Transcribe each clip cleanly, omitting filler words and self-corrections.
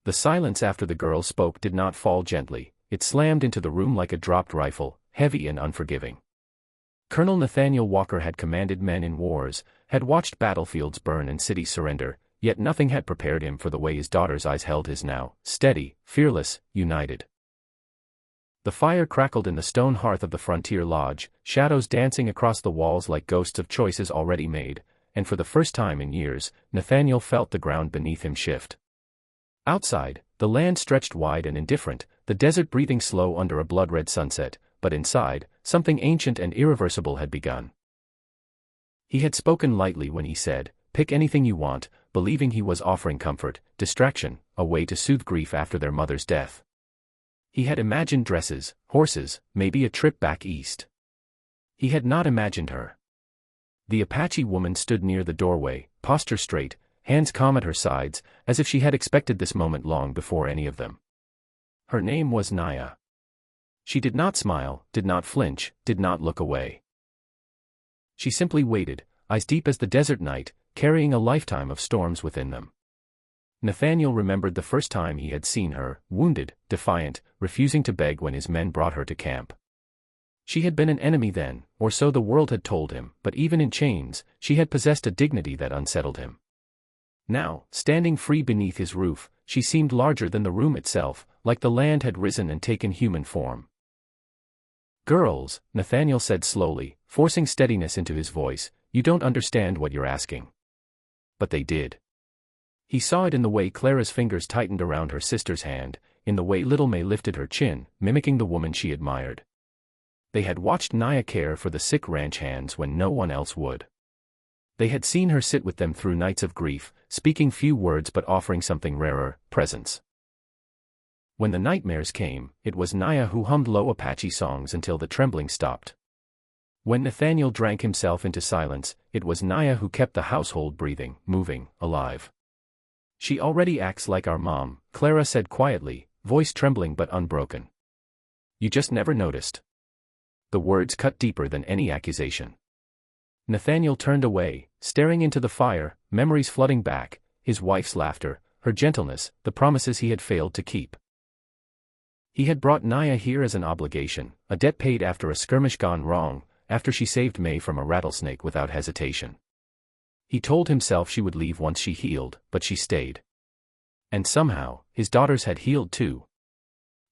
The silence after the girl spoke did not fall gently, it slammed into the room like a dropped rifle, heavy and unforgiving. Colonel Nathaniel Walker had commanded men in wars, had watched battlefields burn and cities surrender, yet nothing had prepared him for the way his daughter's eyes held his now, steady, fearless, united. The fire crackled in the stone hearth of the frontier lodge, shadows dancing across the walls like ghosts of choices already made, and for the first time in years, Nathaniel felt the ground beneath him shift. Outside, the land stretched wide and indifferent, the desert breathing slow under a blood-red sunset, but inside, something ancient and irreversible had begun. He had spoken lightly when he said, "Pick anything you want," believing he was offering comfort, distraction, a way to soothe grief after their mother's death. He had imagined dresses, horses, maybe a trip back east. He had not imagined her. The Apache woman stood near the doorway, posture straight, hands calm at her sides, as if she had expected this moment long before any of them. Her name was Naya. She did not smile, did not flinch, did not look away. She simply waited, eyes deep as the desert night, carrying a lifetime of storms within them. Nathaniel remembered the first time he had seen her, wounded, defiant, refusing to beg when his men brought her to camp. She had been an enemy then, or so the world had told him, but even in chains, she had possessed a dignity that unsettled him. Now, standing free beneath his roof, she seemed larger than the room itself, like the land had risen and taken human form. "Girls," Nathaniel said slowly, forcing steadiness into his voice, "you don't understand what you're asking." But they did. He saw it in the way Clara's fingers tightened around her sister's hand, in the way little May lifted her chin, mimicking the woman she admired. They had watched Naya care for the sick ranch hands when no one else would. They had seen her sit with them through nights of grief, speaking few words but offering something rarer, presence. When the nightmares came, it was Naya who hummed low Apache songs until the trembling stopped. When Nathaniel drank himself into silence, it was Naya who kept the household breathing, moving, alive. "She already acts like our mom," Clara said quietly, voice trembling but unbroken. "You just never noticed." The words cut deeper than any accusation. Nathaniel turned away, staring into the fire, memories flooding back, his wife's laughter, her gentleness, the promises he had failed to keep. He had brought Naya here as an obligation, a debt paid after a skirmish gone wrong, after she saved May from a rattlesnake without hesitation. He told himself she would leave once she healed, but she stayed. And somehow, his daughters had healed too.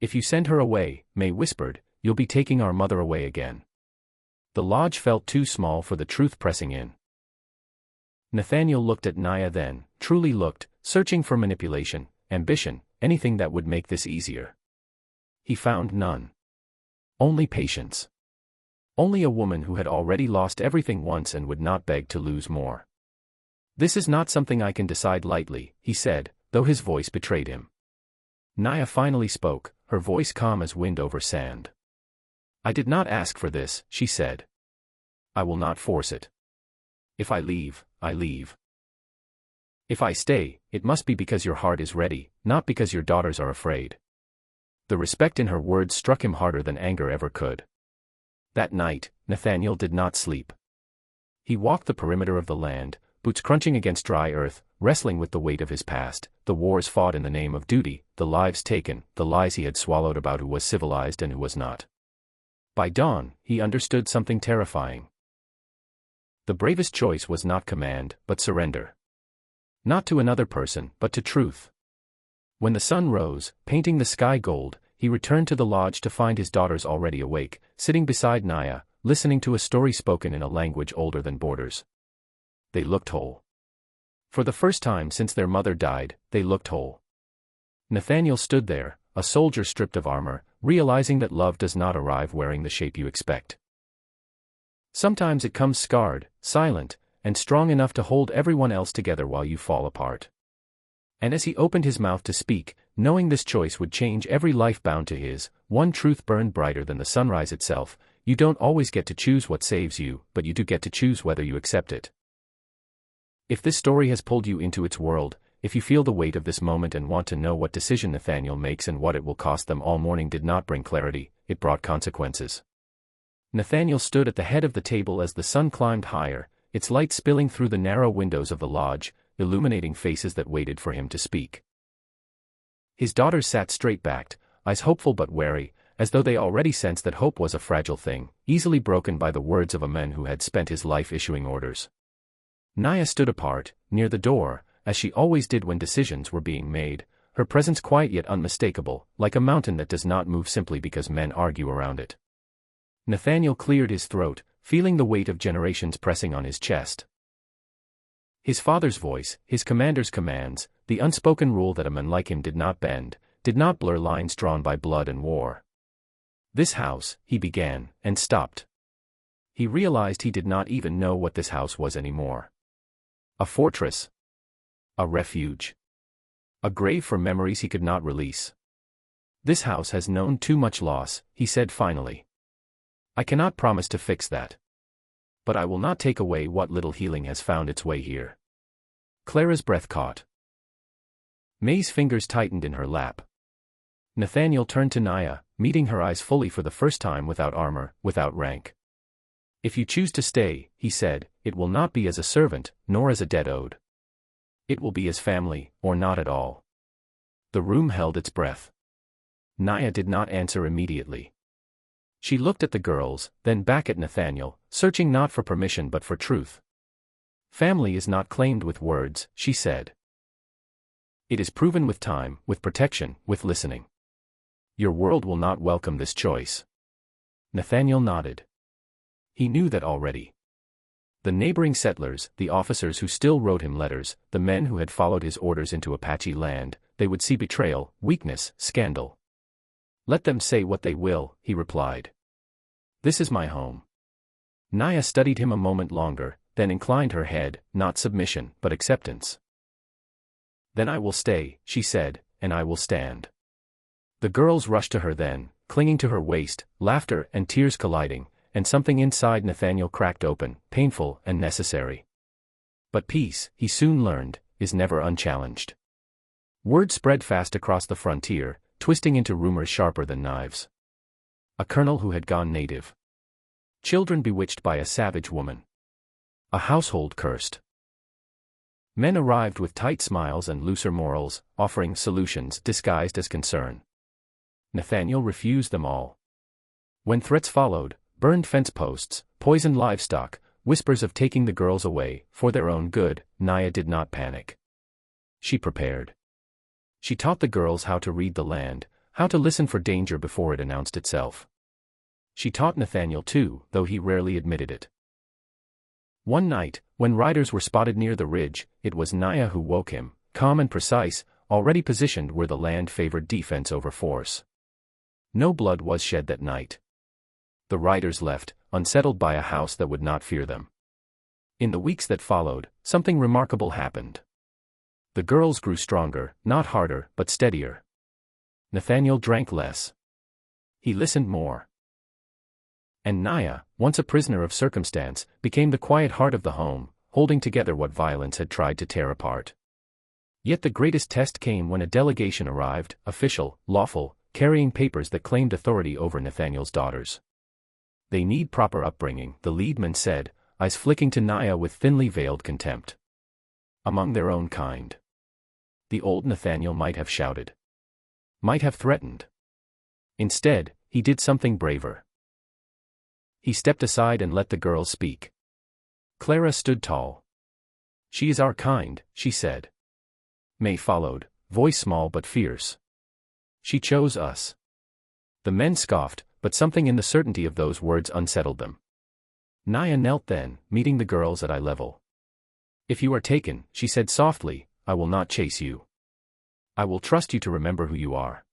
"If you send her away," May whispered, "you'll be taking our mother away again." The lodge felt too small for the truth pressing in. Nathaniel looked at Naya then, truly looked, searching for manipulation, ambition, anything that would make this easier. He found none. Only patience. Only a woman who had already lost everything once and would not beg to lose more. "This is not something I can decide lightly," he said, though his voice betrayed him. Naya finally spoke, her voice calm as wind over sand. "I did not ask for this," she said. "I will not force it. If I leave, I leave. If I stay, it must be because your heart is ready, not because your daughters are afraid." The respect in her words struck him harder than anger ever could. That night, Nathaniel did not sleep. He walked the perimeter of the land, boots crunching against dry earth, wrestling with the weight of his past, the wars fought in the name of duty, the lives taken, the lies he had swallowed about who was civilized and who was not. By dawn, he understood something terrifying. The bravest choice was not command, but surrender. Not to another person, but to truth. When the sun rose, painting the sky gold, he returned to the lodge to find his daughters already awake, sitting beside Naya, listening to a story spoken in a language older than borders. They looked whole. For the first time since their mother died, they looked whole. Nathaniel stood there, a soldier stripped of armor, realizing that love does not arrive wearing the shape you expect. Sometimes it comes scarred, silent, and strong enough to hold everyone else together while you fall apart. And as he opened his mouth to speak, knowing this choice would change every life bound to his, one truth burned brighter than the sunrise itself: you don't always get to choose what saves you, but you do get to choose whether you accept it. If this story has pulled you into its world, if you feel the weight of this moment and want to know what decision Nathaniel makes and what it will cost them, all morning did not bring clarity, it brought consequences. Nathaniel stood at the head of the table as the sun climbed higher, its light spilling through the narrow windows of the lodge, illuminating faces that waited for him to speak. His daughters sat straight-backed, eyes hopeful but wary, as though they already sensed that hope was a fragile thing, easily broken by the words of a man who had spent his life issuing orders. Naya stood apart, near the door, as she always did when decisions were being made, her presence quiet yet unmistakable, like a mountain that does not move simply because men argue around it. Nathaniel cleared his throat, feeling the weight of generations pressing on his chest. His father's voice, his commander's commands, the unspoken rule that a man like him did not bend, did not blur lines drawn by blood and war. This house, he began, and stopped. He realized he did not even know what this house was anymore. A fortress. A refuge. A grave for memories he could not release. This house has known too much loss, he said finally. I cannot promise to fix that. But I will not take away what little healing has found its way here. Clara's breath caught. May's fingers tightened in her lap. Nathaniel turned to Naya, meeting her eyes fully for the first time without armor, without rank. If you choose to stay, he said, it will not be as a servant, nor as a debt owed. It will be as family, or not at all. The room held its breath. Naya did not answer immediately. She looked at the girls, then back at Nathaniel, searching not for permission but for truth. Family is not claimed with words, she said. It is proven with time, with protection, with listening. Your world will not welcome this choice. Nathaniel nodded. He knew that already. The neighboring settlers, the officers who still wrote him letters, the men who had followed his orders into Apache land, they would see betrayal, weakness, scandal. Let them say what they will, he replied. This is my home. Naya studied him a moment longer, then inclined her head, not submission, but acceptance. Then I will stay, she said, and I will stand. The girls rushed to her then, clinging to her waist, laughter and tears colliding, and something inside Nathaniel cracked open, painful and necessary. But peace, he soon learned, is never unchallenged. Word spread fast across the frontier, twisting into rumors sharper than knives. A colonel who had gone native. Children bewitched by a savage woman. A household cursed. Men arrived with tight smiles and looser morals, offering solutions disguised as concern. Nathaniel refused them all. When threats followed, burned fence posts, poisoned livestock, whispers of taking the girls away, for their own good, Naya did not panic. She prepared. She taught the girls how to read the land, how to listen for danger before it announced itself. She taught Nathaniel too, though he rarely admitted it. One night, when riders were spotted near the ridge, it was Naya who woke him, calm and precise, already positioned where the land favored defense over force. No blood was shed that night. The riders left, unsettled by a house that would not fear them. In the weeks that followed, something remarkable happened. The girls grew stronger, not harder, but steadier. Nathaniel drank less. He listened more. And Naya, once a prisoner of circumstance, became the quiet heart of the home, holding together what violence had tried to tear apart. Yet the greatest test came when a delegation arrived, official, lawful, carrying papers that claimed authority over Nathaniel's daughters. They need proper upbringing, the leadman said, eyes flicking to Naya with thinly veiled contempt. Among their own kind. The old Nathaniel might have shouted. Might have threatened. Instead, he did something braver. He stepped aside and let the girls speak. Clara stood tall. She is our kind, she said. May followed, voice small but fierce. She chose us. The men scoffed, but something in the certainty of those words unsettled them. Naya knelt then, meeting the girls at eye level. If you are taken, she said softly, I will not chase you. I will trust you to remember who you are.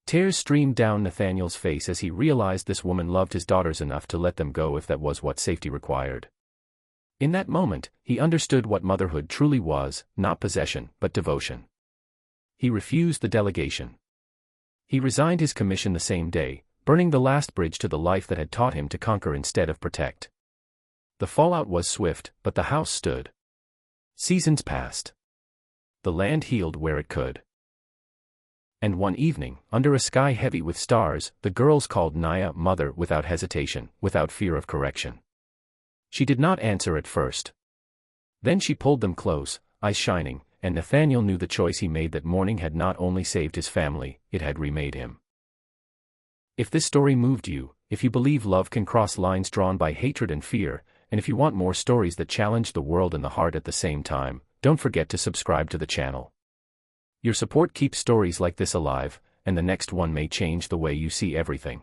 Tears streamed down Nathaniel's face as he realized this woman loved his daughters enough to let them go if that was what safety required. In that moment, he understood what motherhood truly was, not possession, but devotion. He refused the delegation. He resigned his commission the same day, burning the last bridge to the life that had taught him to conquer instead of protect. The fallout was swift, but the house stood. Seasons passed. The land healed where it could. And one evening, under a sky heavy with stars, the girls called Naya mother without hesitation, without fear of correction. She did not answer at first. Then she pulled them close, eyes shining, and Nathaniel knew the choice he made that morning had not only saved his family, it had remade him. If this story moved you, if you believe love can cross lines drawn by hatred and fear, and if you want more stories that challenge the world and the heart at the same time, don't forget to subscribe to the channel. Your support keeps stories like this alive, and the next one may change the way you see everything.